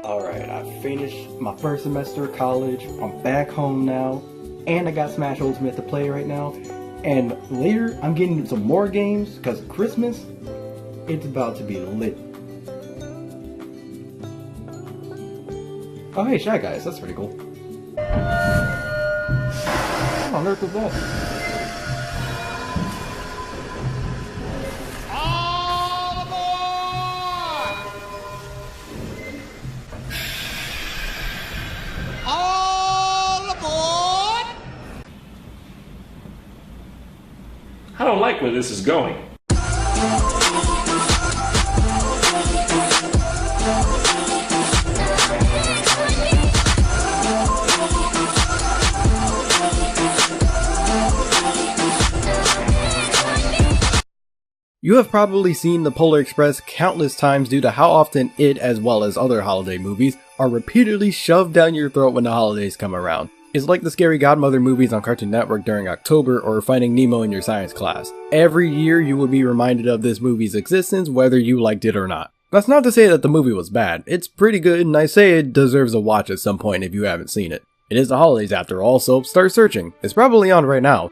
Alright, I finished my first semester of college, I'm back home now, and I got Smash Ultimate to play right now, and later I'm getting some more games, because Christmas, it's about to be lit. Oh hey, Shy Guys, that's pretty cool. What on earth was that? I don't like where this is going. You have probably seen The Polar Express countless times due to how often it, as well as other holiday movies, are repeatedly shoved down your throat when the holidays come around. It's like the Scary Godmother movies on Cartoon Network during October or Finding Nemo in your science class. Every year you will be reminded of this movie's existence whether you liked it or not. That's not to say that the movie was bad. It's pretty good and I say it deserves a watch at some point if you haven't seen it. It is the holidays after all, so start searching. It's probably on right now.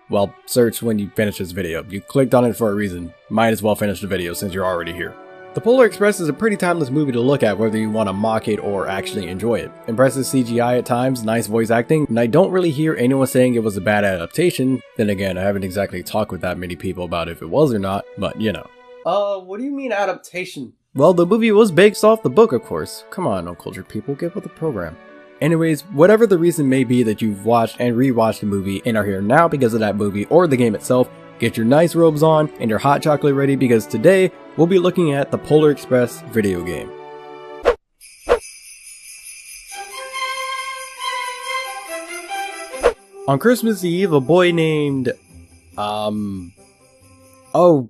Well, search when you finish this video. You clicked on it for a reason. Might as well finish the video since you're already here. The Polar Express is a pretty timeless movie to look at whether you want to mock it or actually enjoy it. Impressive CGI at times, nice voice acting, and I don't really hear anyone saying it was a bad adaptation. Then again, I haven't exactly talked with that many people about if it was or not, but you know. What do you mean adaptation? Well, the movie was based off the book, of course. Come on, uncultured people, get with the program. Anyways, whatever the reason may be that you've watched and rewatched the movie and are here now because of that movie or the game itself, get your nice robes on and your hot chocolate ready because today we'll be looking at the Polar Express video game. On Christmas Eve, a boy named... Oh,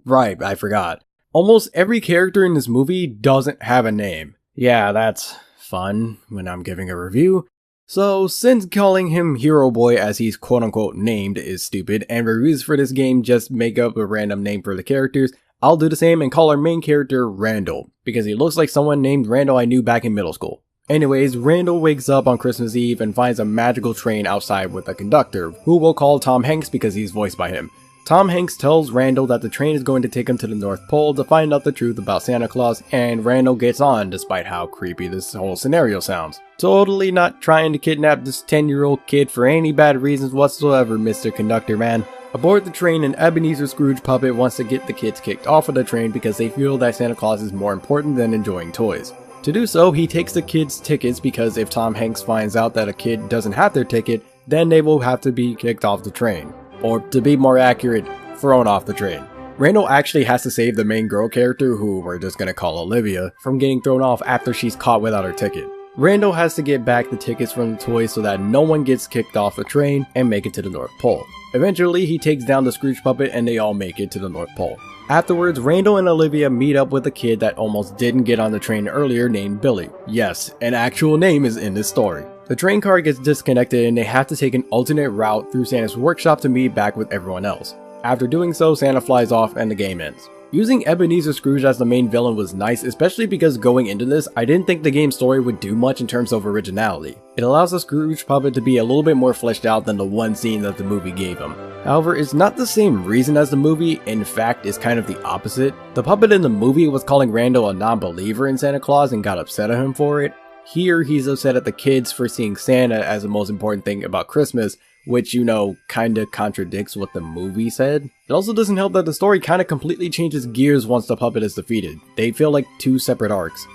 right, I forgot. Almost every character in this movie doesn't have a name. Yeah, that's fun when I'm giving a review. So, since calling him Hero Boy as he's quote-unquote named is stupid, and reviews for this game just make up a random name for the characters, I'll do the same and call our main character Randall, because he looks like someone named Randall I knew back in middle school. Anyways, Randall wakes up on Christmas Eve and finds a magical train outside with a conductor, who we'll call Tom Hanks because he's voiced by him. Tom Hanks tells Randall that the train is going to take him to the North Pole to find out the truth about Santa Claus, and Randall gets on despite how creepy this whole scenario sounds. Totally not trying to kidnap this 10-year-old kid for any bad reasons whatsoever, Mr. Conductor Man. Aboard the train, an Ebenezer Scrooge puppet wants to get the kids kicked off of the train because they feel that Santa Claus is more important than enjoying toys. To do so, he takes the kids' tickets because if Tom Hanks finds out that a kid doesn't have their ticket, then they will have to be kicked off the train. Or, to be more accurate, thrown off the train. Randall actually has to save the main girl character, who we're just gonna call Olivia, from getting thrown off after she's caught without her ticket. Randall has to get back the tickets from the toys so that no one gets kicked off the train and make it to the North Pole. Eventually, he takes down the Scrooge puppet and they all make it to the North Pole. Afterwards, Randall and Olivia meet up with a kid that almost didn't get on the train earlier named Billy. Yes, an actual name is in this story. The train car gets disconnected and they have to take an alternate route through Santa's workshop to meet back with everyone else. After doing so, Santa flies off and the game ends. Using Ebenezer Scrooge as the main villain was nice, especially because going into this, I didn't think the game's story would do much in terms of originality. It allows the Scrooge puppet to be a little bit more fleshed out than the one scene that the movie gave him. However, it's not the same reason as the movie, in fact, it's kind of the opposite. The puppet in the movie was calling Randall a non-believer in Santa Claus and got upset at him for it. Here, he's upset at the kids for seeing Santa as the most important thing about Christmas, which, you know, kinda contradicts what the movie said. It also doesn't help that the story kinda completely changes gears once the puppet is defeated. They feel like two separate arcs.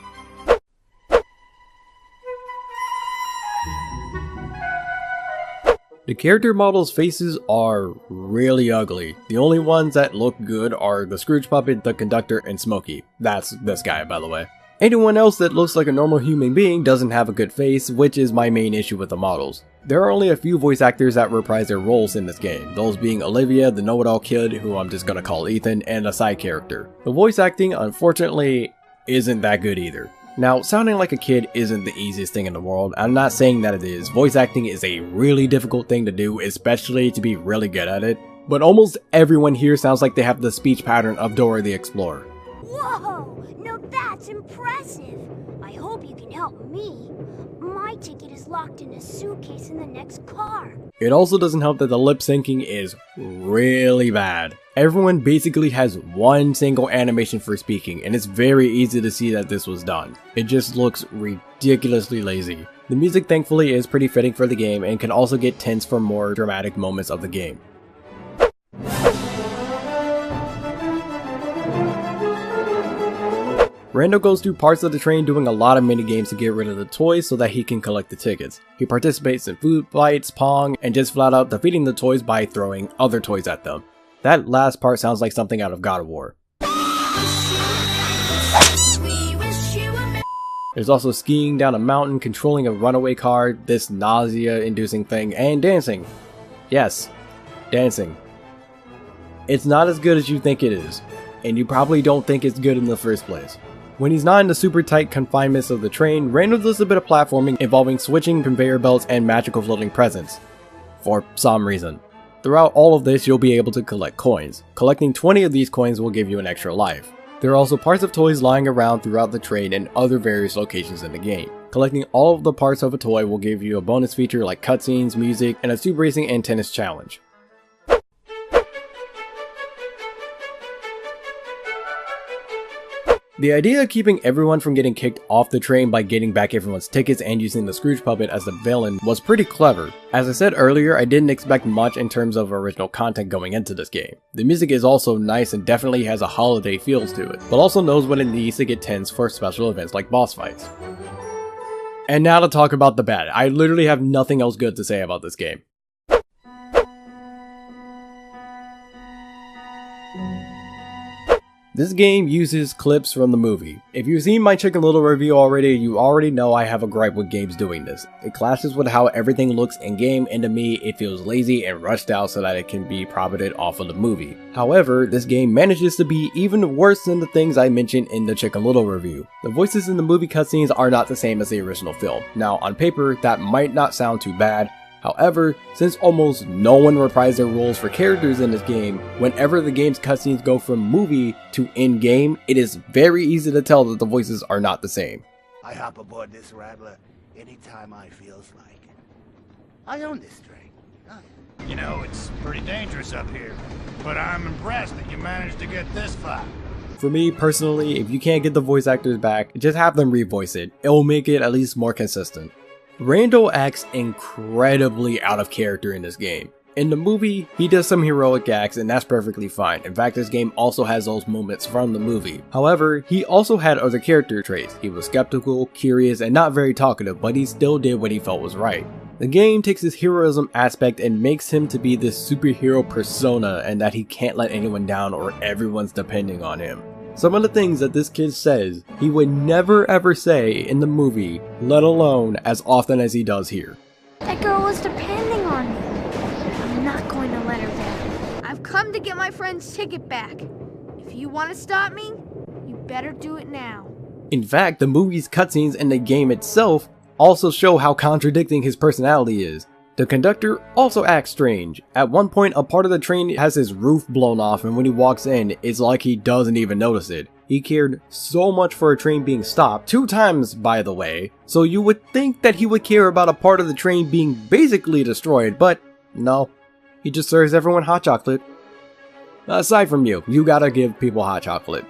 The character models' faces are really ugly. The only ones that look good are the Scrooge puppet, the conductor, and Smokey. That's this guy, by the way. Anyone else that looks like a normal human being doesn't have a good face, which is my main issue with the models. There are only a few voice actors that reprise their roles in this game, those being Olivia, the know-it-all kid, who I'm just gonna call Ethan, and a side character. The voice acting, unfortunately, isn't that good either. Now, sounding like a kid isn't the easiest thing in the world. I'm not saying that it is. Voice acting is a really difficult thing to do, especially to be really good at it. But almost everyone here sounds like they have the speech pattern of Dora the Explorer. Whoa! Now that's impressive. I hope you can help me. My ticket is locked in a suitcase in the next car. It also doesn't help that the lip syncing is really bad. Everyone basically has one single animation for speaking, and it's very easy to see that this was done. It just looks ridiculously lazy. The music thankfully is pretty fitting for the game and can also get tense for more dramatic moments of the game. Rando goes through parts of the train doing a lot of minigames to get rid of the toys so that he can collect the tickets. He participates in food fights, Pong, and just flat out defeating the toys by throwing other toys at them. That last part sounds like something out of God of War. There's also skiing down a mountain, controlling a runaway car, this nausea-inducing thing, and dancing. Yes, dancing. It's not as good as you think it is, and you probably don't think it's good in the first place. When he's not in the super tight confinements of the train, Rando does a bit of platforming involving switching conveyor belts and magical floating presents. For some reason. Throughout all of this, you'll be able to collect coins. Collecting 20 of these coins will give you an extra life. There are also parts of toys lying around throughout the train and other various locations in the game. Collecting all of the parts of a toy will give you a bonus feature like cutscenes, music, and a tube racing and tennis challenge. The idea of keeping everyone from getting kicked off the train by getting back everyone's tickets and using the Scrooge puppet as the villain was pretty clever. As I said earlier, I didn't expect much in terms of original content going into this game. The music is also nice and definitely has a holiday feels to it, but also knows when it needs to get tense for special events like boss fights. And now to talk about the bad. I literally have nothing else good to say about this game. This game uses clips from the movie. If you've seen my Chicken Little review already, you already know I have a gripe with games doing this. It clashes with how everything looks in game, and to me it feels lazy and rushed out so that it can be profited off of the movie. However, this game manages to be even worse than the things I mentioned in the Chicken Little review. The voices in the movie cutscenes are not the same as the original film. Now on paper, that might not sound too bad. However, since almost no one reprised their roles for characters in this game, whenever the game's cutscenes go from movie to in-game, it is very easy to tell that the voices are not the same. I hop aboard this rattler anytime I feels like it. I own this train. You know, it's pretty dangerous up here, but I'm impressed that you managed to get this far. For me personally, if you can't get the voice actors back, just have them revoice it. It will make it at least more consistent. Rando acts incredibly out of character in this game. In the movie, he does some heroic acts and that's perfectly fine. In fact, this game also has those moments from the movie. However, he also had other character traits. He was skeptical, curious, and not very talkative, but he still did what he felt was right. The game takes his heroism aspect and makes him to be this superhero persona and that he can't let anyone down or everyone's depending on him. Some of the things that this kid says, he would never ever say in the movie, let alone as often as he does here. That girl was depending on me. I'm not going to let her down. I've come to get my friend's ticket back. If you want to stop me, you better do it now. In fact, the movie's cutscenes and the game itself also show how contradicting his personality is. The conductor also acts strange. At one point, a part of the train has his roof blown off and when he walks in, it's like he doesn't even notice it. He cared so much for a train being stopped, 2 times by the way, so you would think that he would care about a part of the train being basically destroyed, but no. He just serves everyone hot chocolate. Aside from you gotta give people hot chocolate.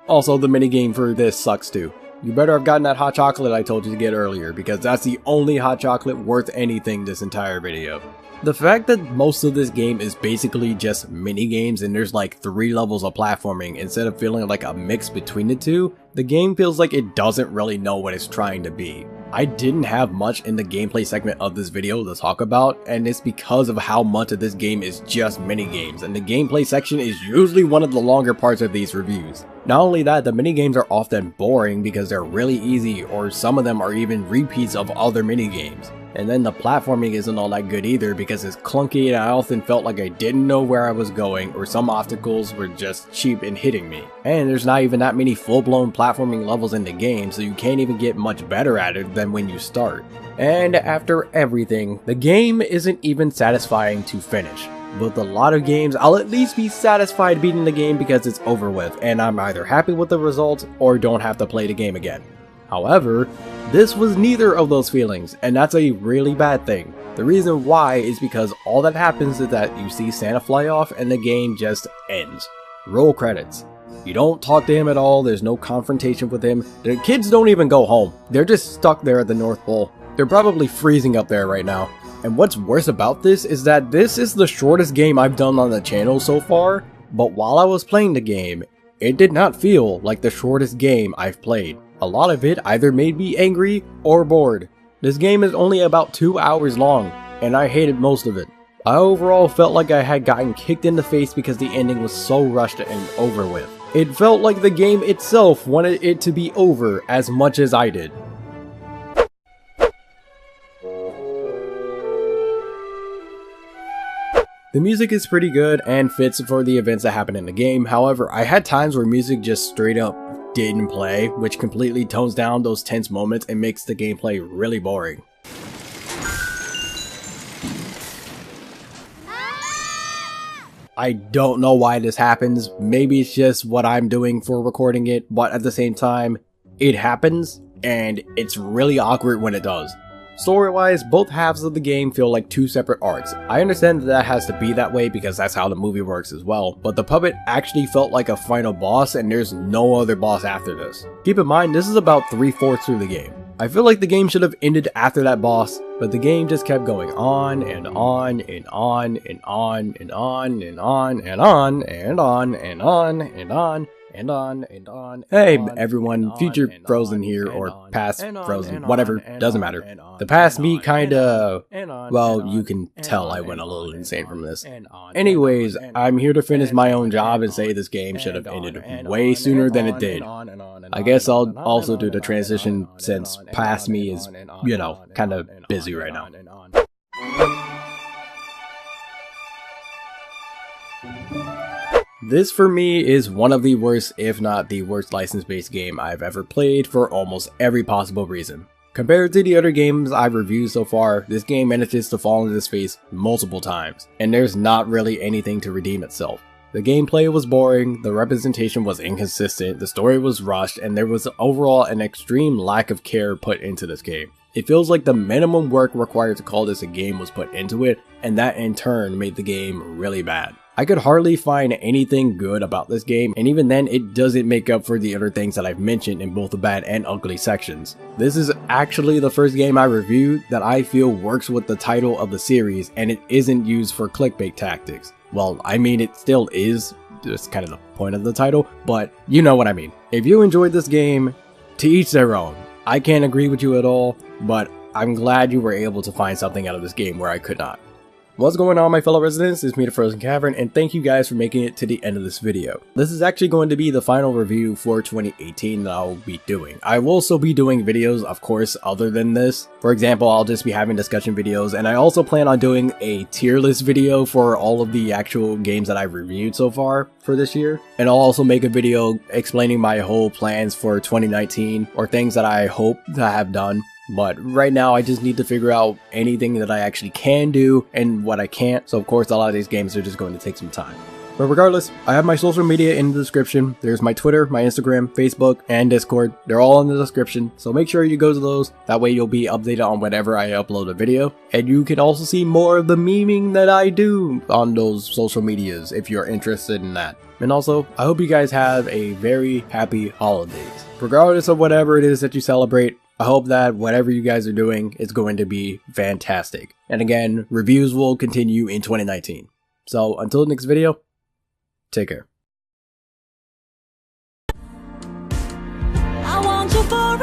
Also, the minigame for this sucks too. You better have gotten that hot chocolate I told you to get earlier, because that's the only hot chocolate worth anything this entire video. The fact that most of this game is basically just mini-games and there's like 3 levels of platforming instead of feeling like a mix between the two, the game feels like it doesn't really know what it's trying to be. I didn't have much in the gameplay segment of this video to talk about, and it's because of how much of this game is just mini-games, and the gameplay section is usually one of the longer parts of these reviews. Not only that, the mini-games are often boring because they're really easy, or some of them are even repeats of other mini-games. And then the platforming isn't all that good either because it's clunky and I often felt like I didn't know where I was going, or some obstacles were just cheap in hitting me. And there's not even that many full-blown platforming levels in the game, so you can't even get much better at it than when you start. And after everything, the game isn't even satisfying to finish. with a lot of games, I'll at least be satisfied beating the game because it's over with, and I'm either happy with the result or don't have to play the game again. However, this was neither of those feelings, and that's a really bad thing. The reason why is because all that happens is that you see Santa fly off and the game just ends. Roll credits. You don't talk to him at all, there's no confrontation with him. The kids don't even go home. They're just stuck there at the North Pole. They're probably freezing up there right now. And what's worse about this is that this is the shortest game I've done on the channel so far, but while I was playing the game, it did not feel like the shortest game I've played. A lot of it either made me angry or bored. This game is only about 2 hours long, and I hated most of it. I overall felt like I had gotten kicked in the face because the ending was so rushed and over with. It felt like the game itself wanted it to be over as much as I did. The music is pretty good and fits for the events that happen in the game. However, I had times where music just straight up didn't play, which completely tones down those tense moments and makes the gameplay really boring. I don't know why this happens. Maybe it's just what I'm doing for recording it, but at the same time, it happens and it's really awkward when it does. Story-wise, both halves of the game feel like two separate arcs. I understand that has to be that way because that's how the movie works as well, but the puppet actually felt like a final boss and there's no other boss after this. Keep in mind, this is about 3/4 through the game. I feel like the game should have ended after that boss, but the game just kept going on and on and on and on and on and on and on and on and on and on and on and on. Hey everyone, future Frozen here, or past Frozen, whatever, doesn't matter. The past me kinda, well, you can tell I went a little insane from this. Anyways, I'm here to finish my own job and say this game should have ended way sooner than it did. I guess I'll also do the transition since past me is, you know, kinda busy right now. This for me is one of the worst, if not the worst license-based game I've ever played for almost every possible reason. Compared to the other games I've reviewed so far, this game manages to fall into this face multiple times, and there's not really anything to redeem itself. The gameplay was boring, the representation was inconsistent, the story was rushed, and there was overall an extreme lack of care put into this game. It feels like the minimum work required to call this a game was put into it, and that in turn made the game really bad. I could hardly find anything good about this game, and even then it doesn't make up for the other things that I've mentioned in both the bad and ugly sections. This is actually the first game I reviewed that I feel works with the title of the series and it isn't used for clickbait tactics. Well, I mean it still is, just kind of the point of the title, but you know what I mean. If you enjoyed this game, to each their own. I can't agree with you at all, but I'm glad you were able to find something out of this game where I could not. What's going on, my fellow residents? It's me, TheFrozenCavern, and thank you guys for making it to the end of this video. This is actually going to be the final review for 2018 that I'll be doing. I will also be doing videos, of course, other than this. For example, I'll just be having discussion videos, and I also plan on doing a tier list video for all of the actual games that I've reviewed so far for this year. And I'll also make a video explaining my whole plans for 2019, or things that I hope to have done. But right now I just need to figure out anything that I actually can do and what I can't, so of course a lot of these games are just going to take some time. But regardless, I have my social media in the description. There's my Twitter, my Instagram, Facebook, and Discord. They're all in the description, so make sure you go to those. That way you'll be updated on whenever I upload a video. And you can also see more of the memeing that I do on those social medias if you're interested in that. And also, I hope you guys have a very happy holidays. Regardless of whatever it is that you celebrate, I hope that whatever you guys are doing is going to be fantastic. And again, reviews will continue in 2019. So until the next video, take care. I want you for a